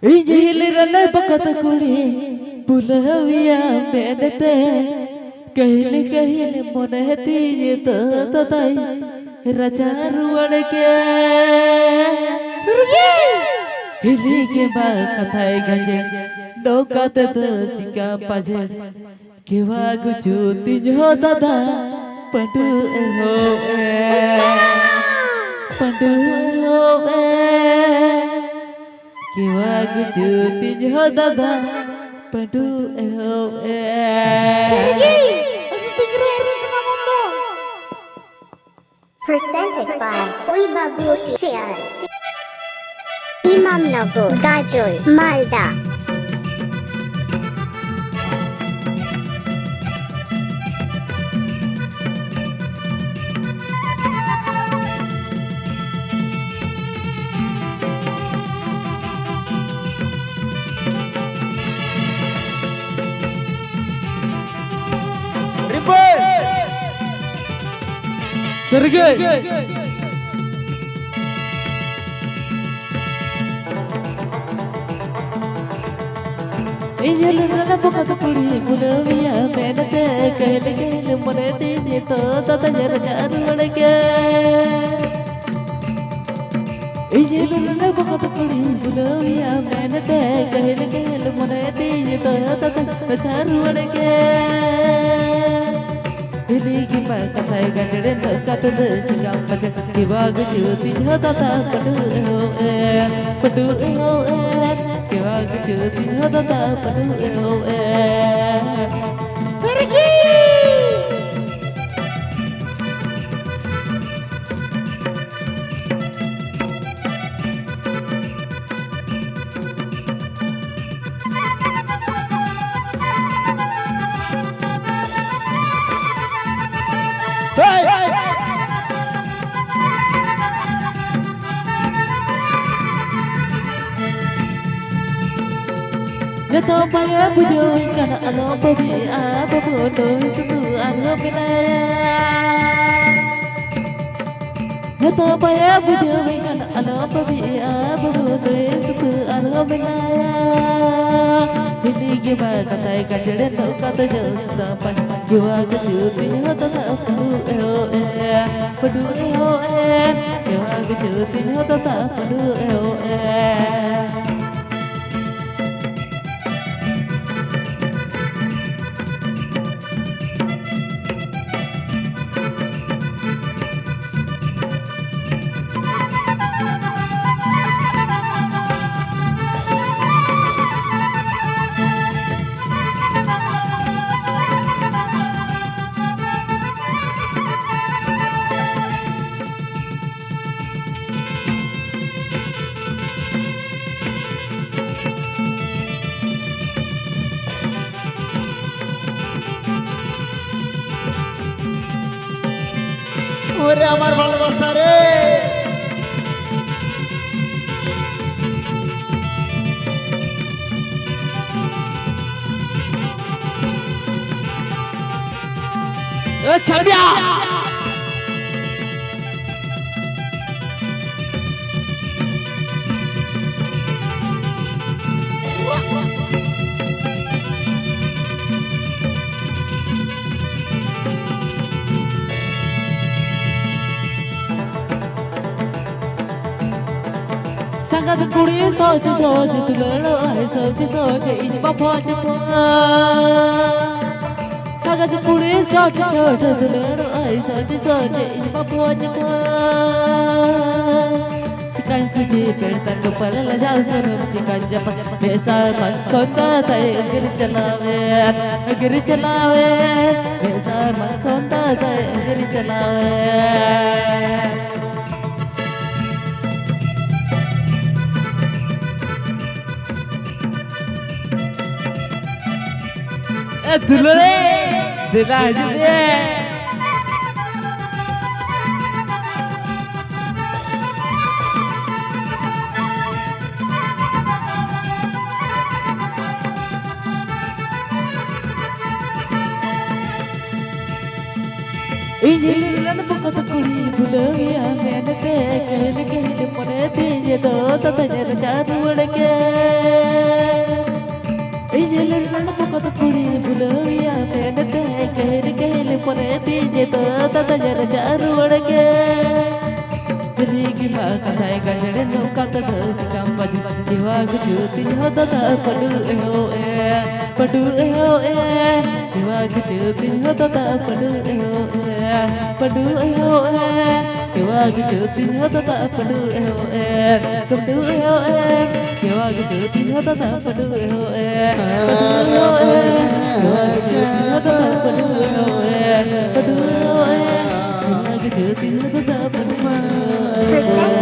Injil rala bakat kuri pulawiya menete kahil moneti to tatai raja ruwad ke surgi hili ke ba kathai gaje dokat to jika paje kewa gujuti jo dada pandu pandu kewa gujuti jo dada pandu Presented by Oiba Beauticians, Imamnagar, Gajol, Malda. Sergei Injil rala bakat kuri pulawiya menete kahil moneti to tatai raja ruwad ke Injil rala bakat kuri pulawiya menete kahil moneti to tatai raja ruwad ke hili ki ba kathai gandre dokat to jika paje kewa gujuti jo dada pandu kewa gujuti jo dada pandu Sergi Jatuh payah bujui karena alo babi apa bodoh itu alo bilang Jatuh payah bujui karena alo babi apa bodoh itu alo bilang Ini gimana katai kajere tau kata jauh sampai Gua kejuti hoto tak pedu pedu Gua kejuti hoto tak pedu ওরে আমার ভালোবাসা রে ছাড়বিয়া Sangat kuri soci tulelo ai soci ini bapak jepang Sangat kuri soci tulelo ai soci ini bapak jepang Sekarang suci pertan kepala lajau serum cikan japan Besar mangkota saya geri celawe Besar mangkota saya geri celawe dulu dilanjut ya Injil rala bakat kuri pulawiya menete kahil moneti to tatai raja ruwad ke ये तो तता जर जारू उड़के Rigi ma katai ganjare no kata dal kambaj jiwa gujuti ho tata padu jiwa gujuti ho tata padu jiwa gujuti ho tata padu jiwa gujuti ho tata padu jiwa gujuti ho tata padu jiwa gujuti ho tata padu